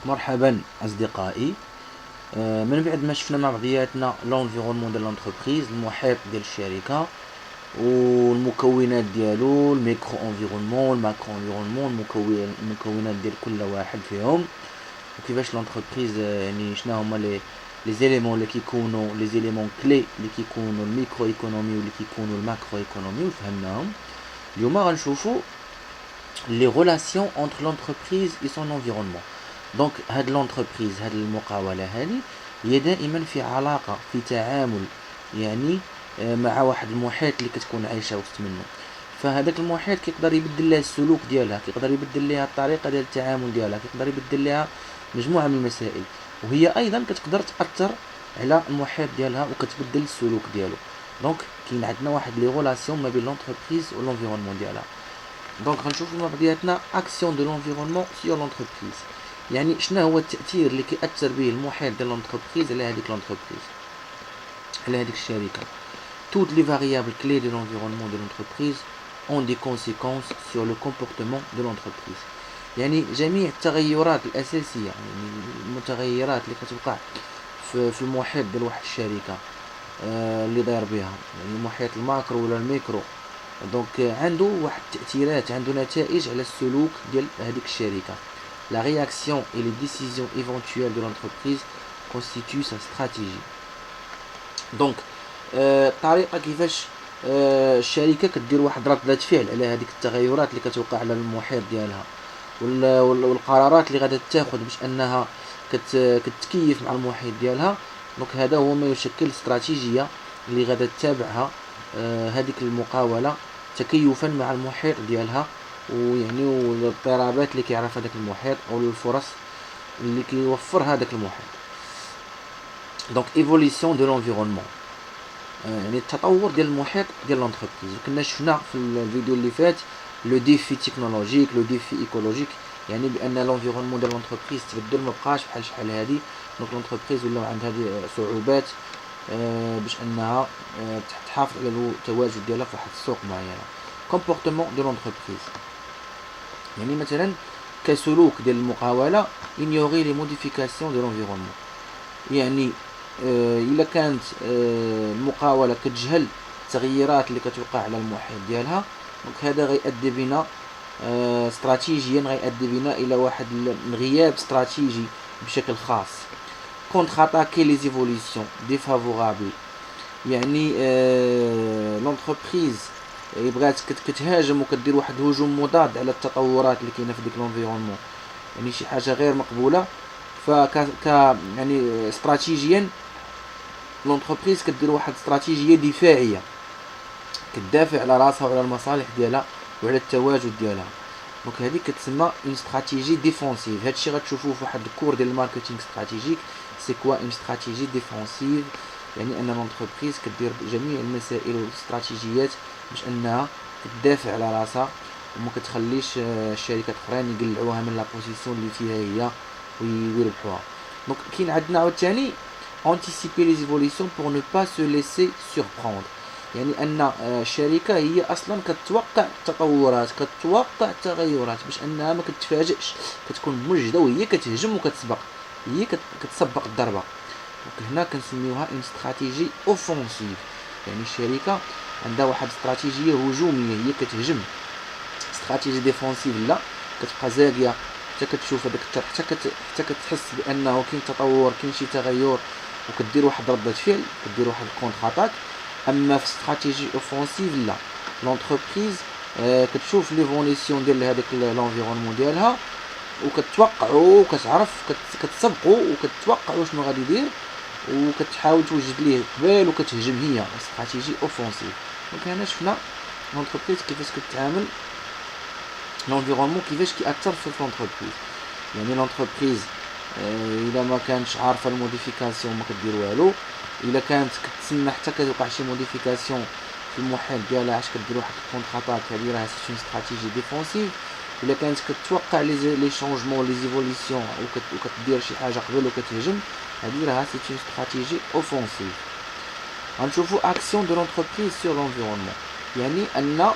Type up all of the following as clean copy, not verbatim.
مرحبا أصدقائي. من بعد ما شفنا مع بعضياتنا لونفيرونمون ديال لونتربريز، المحيط ديال الشركة والمكونات ديالو، الميكرو انفيرونمون، الماكرو انفيرونمون، المكونات ديال كل واحد فيهم، وكيفاش لونتربريز يعني شنو هما لي زيليمون اللي كيكونوا لي زيليمون كلي اللي كيكونوا الميكرو ايكونومي واللي كيكونوا الماكرو ايكونومي وفهمناهم. اليوم غنشوفوا les relations entre l'entreprise et son environnement. دونك هاد لونتربريز، هاد المقاولة هادي هي دائما في علاقة، في تعامل يعني مع واحد المحيط اللي كتكون عايشة وسط منه. فهذاك المحيط كيقدر يبدل لها السلوك ديالها، كيقدر يبدل لها الطريقة ديال التعامل ديالها، كيقدر يبدل لها مجموعة من المسائل، وهي أيضا كتقدر تأثر على المحيط ديالها وكتبدل السلوك ديالو. دونك كاين عندنا واحد لي غولاسيون ما بين لونتربريز و لونفيرونمون ديالها. دونك غنشوفوا مع بعضياتنا اكسيون دو لونفيرونمون سور لونتربريز، يعني شنو هو التاثير اللي كيأثر به المحيط ديال لونتربريز على هذيك لونتربريز، على هذيك الشركه. toutes les variables clés de l'environnement de l'entreprise ont des conséquences sur le comportement de l'entreprise. يعني جميع التغيرات الاساسيه، يعني المتغيرات اللي كتوقع في المحيط ديال واحد الشركه اللي داير بها، يعني المحيط الماكرو ولا الميكرو، دونك عنده واحد التأثيرات، عنده نتائج على السلوك ديال هذيك الشركة. La réaction et les décisions éventuelles de l'entreprise constituent sa stratégie. دونك الطريقة كيفاش الشركة كدير واحد ردة فعل على هذيك التغيرات اللي كتوقع على المحيط ديالها، والقرارات اللي غادا تاخذ باش انها كتكيف مع المحيط ديالها. دونك هذا هو ما يشكل استراتيجية اللي غادا تتابعها هذيك المقاولة تكيفا مع المحيط ديالها، ويعني والاضطرابات اللي كيعرف هذاك المحيط او الفرص اللي كيوفر هذاك المحيط. دونك ايفوليسيون دو لونفيرونمون، يعني التطور ديال المحيط ديال لونتربريز. كنا شفنا في الفيديو اللي فات لو ديفي تكنولوجيك، لو ديفي ايكولوجيك، يعني بان لونفيرونمون ديال لونتربريز تبدل، ما بقاش بحال شحال هادي. دونك لونتربريز ولاو عندها هذه صعوبات باش انها تحافظ على التواجد ديالها في واحد السوق معينه. كومبورتمون دو لونتربريز، يعني مثلا كسلوك ديال المقاوله ignorer les modifications de l'environnement، يعني الا كانت المقاوله كتجهل التغيرات اللي كتوقع على المحيط ديالها، دونك هذا غيؤدي بنا استراتيجيا، غيؤدي بنا الى واحد غياب استراتيجي بشكل خاص. contre-attaquer les évolutions défavorables، يعني لونتربريز بغات كتهاجم وكدير واحد الهجوم مضاد على التطورات اللي كاينه في ديك لونفيرونمون، يعني شي حاجه غير مقبوله. يعني استراتيجيا لونتربريز كدير واحد استراتيجيه دفاعيه، كتدافع على راسها وعلى المصالح ديالها وعلى التواجد ديالها. دونك هذه كتسمى اون استراتيجي ديفونسيف. هادشي غتشوفوه في واحد الكور ديال الماركتينغ استراتيجيك. سي كوا اون استراتيجي ديفونسيف؟ يعني ان لونتربريز كدير جميع المسائل والاستراتيجيات باش انها تدافع على راسها وما كتخليش الشركات الاخرين يقلعوها من لا بوزيسيون اللي فيها هي ويربحوها. دونك كاين عندنا عاوتاني anticiper les évolutions pour ne pas se laisser surprendre، يعني ان الشركه هي اصلا كتوقع التطورات، كتوقع التغيرات باش انها ما كتفاجئش، كتكون موجده وهي كتهجم وكتسبق، هي كتسبق الضربه. دونك هنا كنسميوها اون استراتيجي اوفونسيف، يعني الشركه عندها واحد استراتيجيه هجوميه، هي كتهجم. استراتيجي ديفونسيف لا، كتبقى زاكيه حتى كتشوف هذاك حتى كتحس بانه كاين تطور، كاين شي تغير، وكدير واحد ردة فعل، كدير واحد الكونتر اتاك. اما في استراتيجي اوفونسيف لا، لونتربريز كتشوف ليفوليسيون ديال هذاك لونفيرونمون ديالها وكتوقعوا وكتعرف، كتسبقوا وكتوقعوا شنو غادي يدير وكتحاول توجد ليه قبال وكتهجم. هي استراتيجي اوفونسيف. دونك هنا شفنا لونتربريز كيفاش كتعامل لونفيرونمون، كيفاش كيأثر في لونتربريز. يعني لونتربريز الا ما كانتش عارفه الموديفيكاسيون ما كدير والو، الا كانت كتسنى حتى كتوقع شي موديفيكاسيون في المحيط ديالها اش كدير واحد الكونتر اتاك، هذه راه سي استراتيجي ديفونسيف. الا كانت كتوقع لي شونجمون لي زيفوليسيون وكتدير شي حاجه قبل وكتهجم، هذه راه سي استراتيجي اوفونسيف. غنشوفوا اكسيون دو لونتربريز سور لونفيرونمون، يعني ان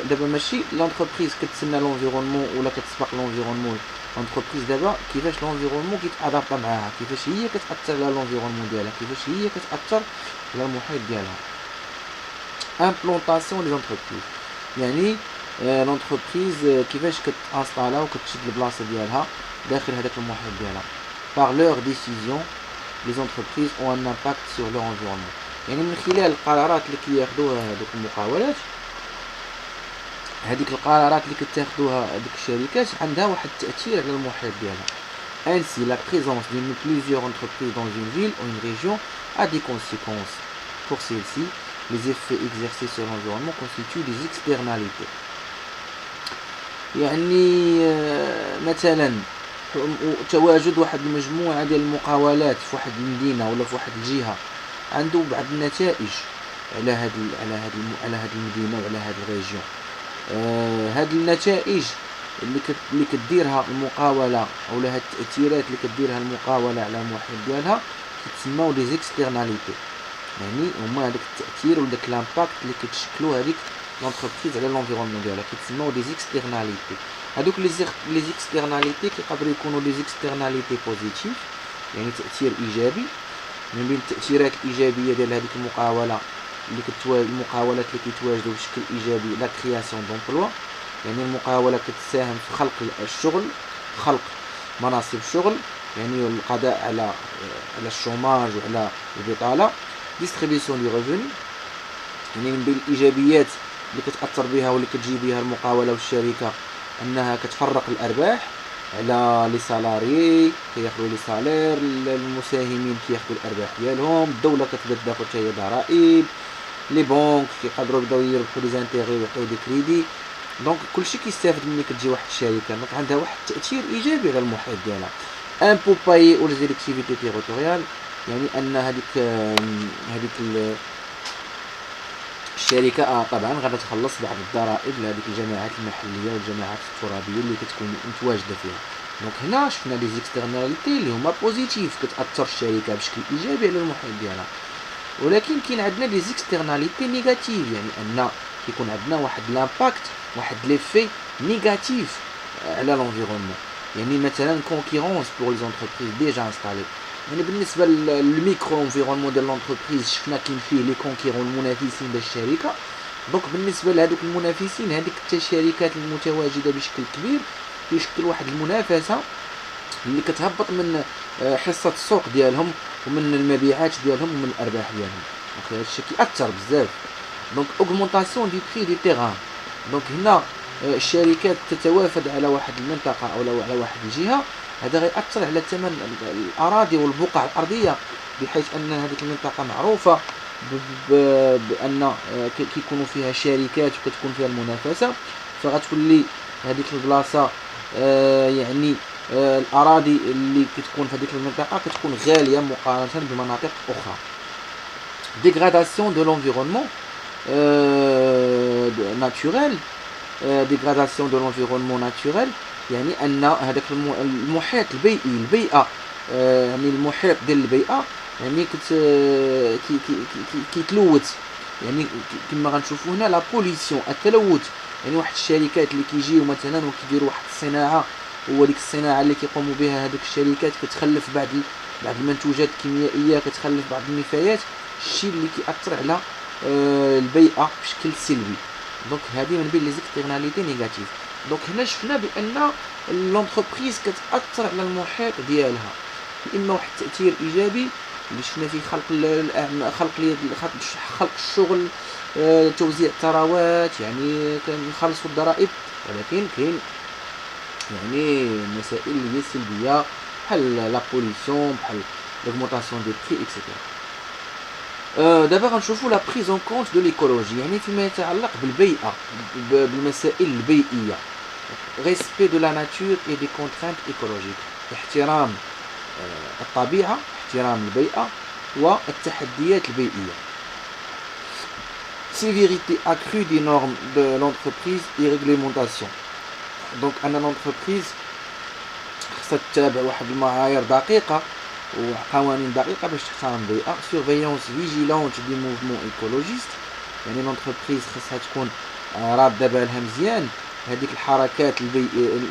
دابا ماشي لونتربريز كتسنى لونفيرونمون ولا كتسبق لونفيرونمون لونتربريز دابا كيفاش لونفيرونمون كيتادابط معاها، كيفاش هي كتاثر على لونفيرونمون ديالها، كيفاش هي كتاثر على المحيط ديالها. امبلونطاسيون لي زونتربريز يعني لونتربريز كيفاش كتانستالا وكتشد البلاصه ديالها داخل هذاك المحيط ديالها. par leur décision les entreprises ont un impact sur leur environnement. يعني من خلال القرارات اللي كياخذوها هذوك المقاولات، هذيك القرارات اللي كتاخذوها هذوك الشركات عندها واحد التأثير على المحيط ديالها. Ainsi, la présence d'une ou plusieurs entreprises dans une ville ou une région a des conséquences pour celles-ci. Les effets exercés sur l'environnement constituent des externalités. يعني مثلا تواجد واحد المجموعة ديال المقاولات في واحد المدينة ولا في واحد الجهة عنده بعض النتائج على هاد المدينة وعلى هاد الريجيون. هاد النتائج اللي كديرها المقاولة او هاد التأثيرات اللي كديرها المقاولة على المحيط ديالها كيتسموا لي زيكسترناليتي. يعني هما هذاك التأثير وداك لامباكت اللي كتشكلو هذيك لونتربريز على لونفيرونمون ديالها كيتسموا لي زيكسترناليتي. هذوك لي زيكسترناليتي كيقدروا يكونوا لي زيكسترناليتي بوزيتيف يعني تأثير ايجابي. من بين التأثيرات الإيجابية ديال هذيك المقاولة المقاولات اللي كيتواجدوا بشكل إيجابي لا كرياسيون دومبلوا، يعني المقاولة كتساهم في خلق الشغل، خلق مناصب شغل، يعني القضاء على الشوماج وعلى البطالة. ديستريبيسيون دي ريفوني يعني من بين الإيجابيات اللي كتأثر بها واللي كتجي بها المقاولة والشركة أنها كتفرق الأرباح على لي سالاري، كياخذوا لي سالير، المساهمين كياخذوا الارباح ديالهم، الدوله كتبدا تاخذ حتى هي ضرائب، لي بنك كيقدروا يبداو يربحوا لي زانتيغي ويعطيو دي كريدي. دونك كلشي كيستافد ملي كتجي واحد الشركه، دونك عندها واحد التاثير ايجابي على المحيط ديالها. امبو باي او لي زيليكتيفيتي تيريتوريال يعني ان هذيك الشركه طبعا غادي تخلص بعض الضرائب لهذيك الجماعات المحليه والجماعات الترابيه اللي كتكون متواجده فيها. دونك هنا شفنا لي زيكسترناليتي اللي هما بوزيتيف كتاثر الشركه بشكل ايجابي على المحيط ديالها. ولكن كاين عندنا لي زيكسترناليتي نيجاتيف، يعني ان كيكون عندنا واحد لامباكت، واحد ليفي نيجاتيف على لونفيرونمون. يعني مثلا كونكورونس بور لي زونتربريز ديجا انستالي، يعني بالنسبه للميكرو انفيرونمون ديال لونتربريز شفنا كاين فيه لي كونكيرون المنافسين ديال الشركه. دونك بالنسبه لهذوك المنافسين هذيك حتى الشركات المتواجده بشكل كبير كيشكل واحد المنافسه اللي كتهبط من حصه السوق ديالهم ومن المبيعات ديالهم ومن الارباح ديالهم. دونك هذا الشيء كيأثر بزاف. دونك اوغمونطاسيون دي بري دي تيران، دونك هنا الشركات تتوافد على واحد المنطقه او على واحد الجهه، هذا غيأثر على ثمن الاراضي والبقع الارضيه، بحيث ان هذه المنطقه معروفه بان كيكونوا فيها شركات وكتكون فيها المنافسه، فغتولي هذيك البلاصه يعني الاراضي اللي كتكون في هذيك المنطقه كتكون غاليه مقارنه بمناطق اخرى. dégradation de l'environnement naturel dégradation de l'environnement naturel يعني ان هذاك المحيط البيئي البيئه يعني المحيط ديال البيئه يعني كيتلوث، يعني كما غنشوفوا هنا لا بوليسيون التلوث. يعني واحد الشركات اللي كيجيو مثلا وكيديروا واحد الصناعه، وديك الصناعه اللي كيقوموا بها هذوك الشركات كتخلف بعض المنتوجات الكيميائيه، كتخلف بعض النفايات، الشيء اللي كيأثر على البيئه بشكل سلبي. دونك هذه من بين لي زيكسترناليتي نيجاتيف. دونك هنا شفنا بان لونتربريز كتأثر على المحيط ديالها، اما واحد التأثير ايجابي اللي شفنا فيه خلق الشغل، توزيع الثروات، يعني كنخلصوا الضرائب، ولكن كاين يعني مسائل اللي هي سلبيه بحال لا بوليسيون، بحال l'augmentation des prix etc. دابا غنشوفوا لا بريز اون كونت دو ليكولوجي، يعني فيما يتعلق بالبيئه بالمسائل البيئيه. ريسبي دو لا ناتور اي دي كونترانت ايكولوجيك، احترام الطبيعه، احترام البيئه والتحديات البيئيه. sévérité accrue des normes de l'entreprise et réglementation. دونك ان لونتربريز خصها تتبع واحد المعايير دقيقه وقوانين دقيقه باش تحترم البيئه. سيرفيونس فيجيلونت دي موفمون ايكولوجيست، يعني لونتربريز خصها تكون راده بالها مزيان هذيك الحركات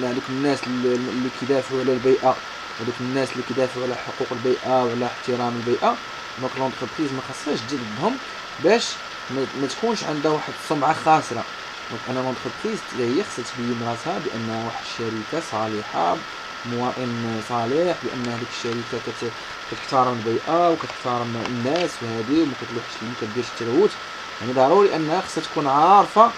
هذوك الناس اللي كيدافعوا على البيئه، هذوك الناس اللي كيدافعوا على حقوق البيئه وعلى احترام البيئه. دونك لونتربريز ما خاصهاش تجي ضدهم باش ما تكونش عندها واحد السمعه خاسره. دونك انا لونتربريز هي خصها تبين راسها بانها واحد الشركه صالحه، مواطن صالح، بان هذيك الشركه كتحترم البيئه وكتحترم الناس وهذه وما كديرش التلوث. يعني ضروري انها خصها تكون عارفه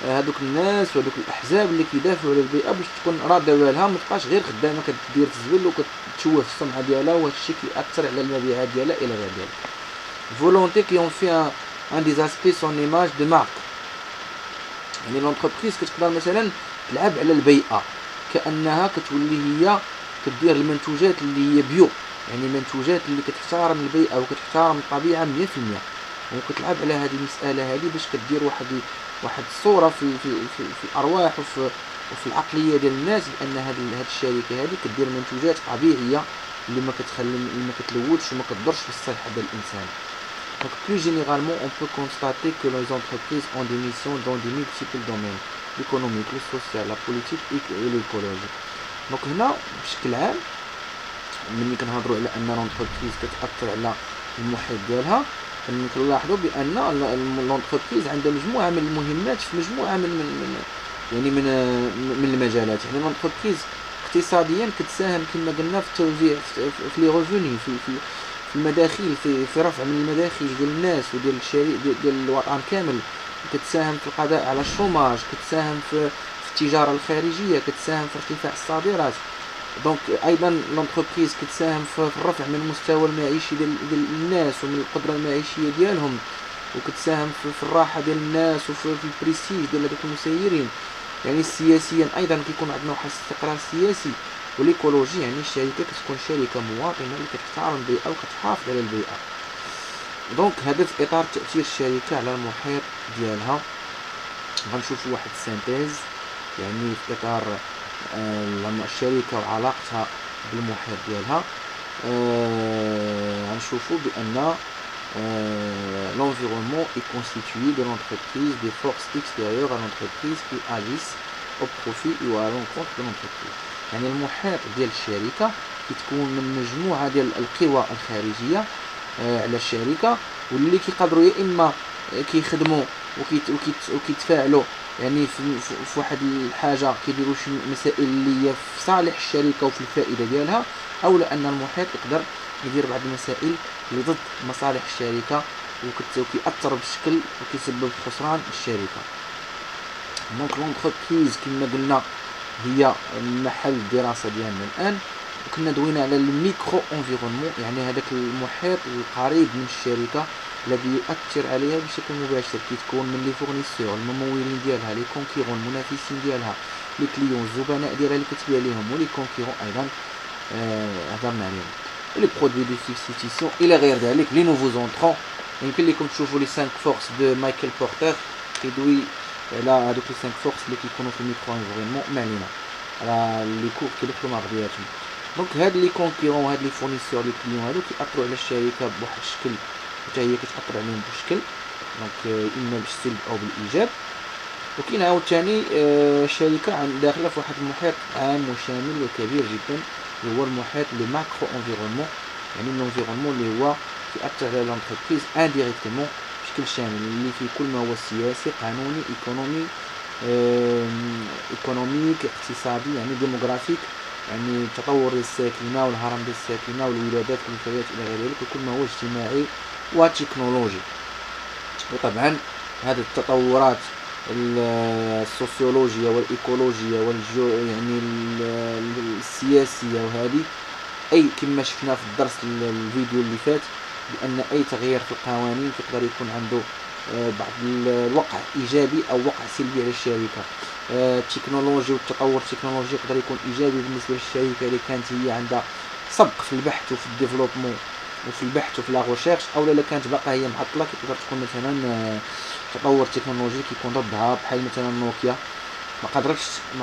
هذوك الناس وهذوك الاحزاب اللي كيدافعوا على البيئه باش تكون راضيه بالها، ما تبقاش غير خدامه كدير تزبل وكتشوه في السمعه ديالها، وهذا الشيء كيأثر على المبيعات ديالها الى غير ذلك. فولونتي كي اون في ان دي اسبي سون ايماج دو مارك. يعني لونتربريز كتقدر مثلا تلعب على البيئه كانها كتولي هي كدير المنتوجات اللي هي بيو، يعني منتوجات اللي كتحترم البيئه وكتحترم الطبيعه 100%. وكتلعب على هذه المساله هذه باش كدير واحد الصوره في الارواح وفي العقليه ديال الناس بان هذه الشركه هذه كدير منتوجات طبيعيه اللي ما كتلوثش وما كتضرش بالصحه ديال الانسان. Donc plus généralement, on peut constater que les entreprises ont des missions dans des multiples domaines: l'économique, le social, la politique et l'écologie. Donc هنا بشكل عام ملي كنهضروا على ان لونتربريز كتاثر على المحيط ديالها، كنلاحظوا بان لونتربريز عندها مجموعه من المهمات في مجموعه من المجالات. يعني لونتربريز اقتصاديا كتساهم كما قلنا في التوزيع في لي ريفوني في المداخيل، في رفع من المداخيل ديال الناس وديال ديال الوطن كامل، كتساهم في القضاء على الشوماج، كتساهم في التجاره الخارجيه، كتساهم في ارتفاع الصادرات. دونك ايضا لونتربريز كتساهم في الرفع من المستوى المعيشي ديال الناس ومن القدره المعيشيه ديالهم، وكتساهم في الراحه ديال الناس وفي البريستيج ديال هذوك المسيرين. يعني سياسيا ايضا كيكون عندنا واحد الاستقرار سياسي. والايكولوجي يعني الشركه كتكون شركه مواطنه اللي كتحترم البيئه وكتحافظ على البيئه. دونك هذا في اطار تاثير الشركه على المحيط ديالها. غنشوفوا واحد السينتيز يعني في اطار الشركه وعلاقتها بالمحيط ديالها. غنشوفوا بان l'environnement est constitué de l'entreprise des forces extérieures à l'entreprise qui agissent au profit ou à l'encontre de l'entreprise. يعني المحيط ديال الشركه كيتكون من مجموعه ديال القوى الخارجيه على الشركه، واللي كيقدروا يا اما كيخدموا وكيتفاعلوا يعني في واحد الحاجه كيديروا شي مسائل اللي هي في صالح الشركه وفي الفائده ديالها، او لان المحيط يقدر يدير بعض المسائل اللي ضد مصالح الشركه وكيأثر بشكل وكيسبب خسران الشركه. دونك لونتربريز كما قلنا هي محل الدراسه ديالنا الان، وكنا دوينا على الميكرو انفيرونمون، يعني هذاك المحيط القريب من الشركه الذي يؤثر عليها بشكل مباشر، كيتكون من لي فورنيسور، الممولين ديالها، لي كونكيرون، المنافسين ديالها، لي كليون، الزبناء ديالها اللي كتبيع ليهم، ولي كونكيرون ايضا هضرنا عليهم، ولي برودوي دو سبستيتيسيون الى غير ذلك، لي نوفو زونطرون. يمكن لكم تشوفوا لي 5 فورس دو مايكل بورتر كيدوي على هذوك لي 5 فورس اللي كيكونوا في الميكرو انفيرونمون. ما علينا على لي كور كيدخلوا مع بعضياتهم. دونك هاد لي كونكيرون وهاد لي فورنيسور لي كليون هادو كيأثروا على الشركه بواحد الشكل حتى هي كتأثر عليهم بشكل، دونك اما بالسلب او بالايجاب. وكاين عاوتاني الشركه داخله في واحد المحيط عام وشامل وكبير جدا اللي هو المحيط لو ماكرو انفيرونمون، يعني الانفيرونمون اللي هو كيأثر على لونتربريز انديريكتومون بشكل شامل، اللي فيه كل ما هو سياسي، قانوني، ايكونوميك، اقتصادي، يعني ديموغرافيك، يعني التطور الساكنه والهرم ديال الساكنه والولادات والوفيات الى غير ذلك، وكل ما هو اجتماعي وتكنولوجي. وطبعا هذه التطورات السوسيولوجيه والايكولوجيه يعني السياسيه وهذه اي كما شفنا في الدرس الفيديو اللي فات بان اي تغيير في القوانين يقدر يكون عنده بعض الوقع ايجابي او وقع سلبي على الشركه. التكنولوجيا والتطور التكنولوجي يقدر يكون ايجابي بالنسبه للشركه اللي كانت هي عندها سبق في البحث وفي الديفلوبمون وفي البحث وفي لا ريشيرش، او لا كانت باقا هي معطله كتقدر تكون مثلا تطور تكنولوجي كيكون ضدها، بحال مثلا نوكيا ما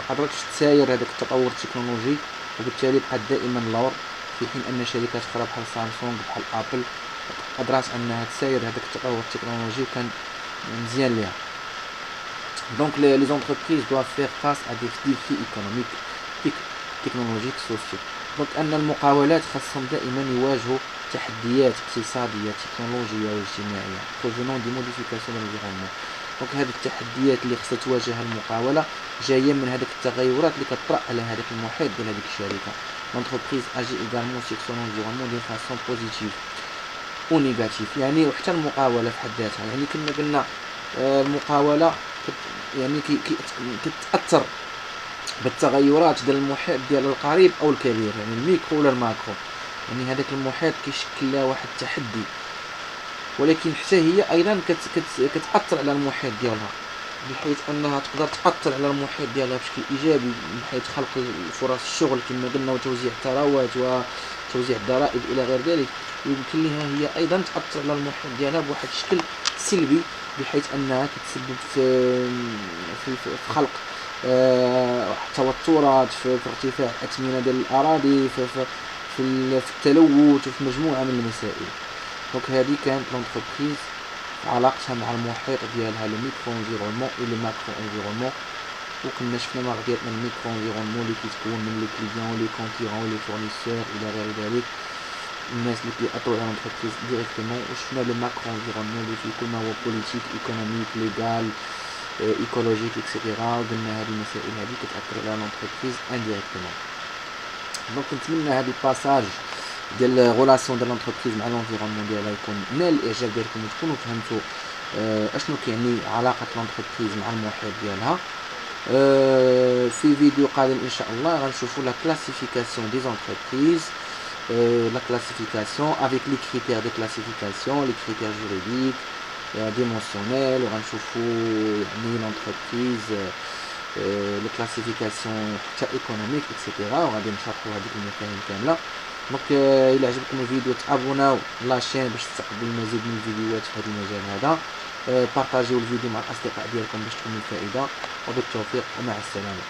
قدرتش تساير هذاك التطور التكنولوجي، وبالتالي بقات دائما لور، في حين ان شركات اخرى بحال سامسونج بحال ابل قدرات انها تساير هذاك التطور التكنولوجي وكان مزيان ليها. Donc les entreprises doivent faire face à des défis économiques, technologiques, sociaux. Donc أن المقاولات خاصهم دائما يواجهوا تحديات اقتصادية تكنولوجية واجتماعية provenant des modifications de l'environnement. دونك هذه التحديات اللي خصها تواجهها المقاولة جاية من هذيك التغيرات اللي كطرأ على هذاك المحيط ديال هذيك الشركة. L'entreprise agit également sur son environnement d'une façon positive ou négative. يعني وحتى المقاولة في حد ذاتها، يعني كما قلنا المقاولة يعني كتأثر بالتغيرات ديال المحيط ديال القريب او الكبير، يعني الميكرو ولا الماكرو. يعني هذاك المحيط كيشكل لها واحد التحدي، ولكن حتى هي ايضا كتاثر على المحيط ديالها، بحيث انها تقدر تاثر على المحيط ديالها بشكل ايجابي من حيث خلق فرص الشغل كما قلنا، وتوزيع الثروات وتوزيع الضرائب الى غير ذلك. يمكن لها هي ايضا تاثر على المحيط ديالها بواحد الشكل سلبي، بحيث انها كتسبب في خلق توترات، في ارتفاع الأثمنة ديال الأراضي، في التلوث وفي مجموعة من المسائل. دونك هذه كانت لونتربريز علاقتها مع المحيط ديالها لو ميكرو انفيرونمون و لو ماكرو انفيرونمون. وكنا شفنا مع ديالنا الميكرو انفيرونمون اللي كيتكون من لي كليون لي كونكورون لي فورنيسور الى غير ذلك، الناس اللي كيأطروا على لونتربريز ديريكتومون. وشفنا لو ماكرو انفيرونمون اللي فيه كل ما هو بوليتيك ايكونوميك ليغال ايكولوجيك اكسيتيرا. قلنا هذه المسائل هذه كتاثر على لونتربريز انديريكتومون. دونك نتمنى هذا الباساج ديال غولاسيون ديال لونتربريز مع لونفيرونمون ديالها يكون نال الاعجاب ديالكم، وتكونوا فهمتوا اشنو كيعني علاقه لونتربريز مع المحيط ديالها. في فيديو قادم ان شاء الله غنشوفوا لا كلاسيفيكاسيون دي زونتربريز، la classification avec les critères de classification, les critères juridiques dimensionnels. وغنشوفوا يعني l'entreprise les classifications حتى économique etc. وغادي نشرحوا هذيك المفاهيم كامله. دونك الى عجبكم الفيديو تابوناو لاشين باش تستقبلوا المزيد من الفيديوهات في هذا المجال هذا. بارطاجيو الفيديو مع الاصدقاء ديالكم باش تكون الفائده، وبالتوفيق ومع السلامه.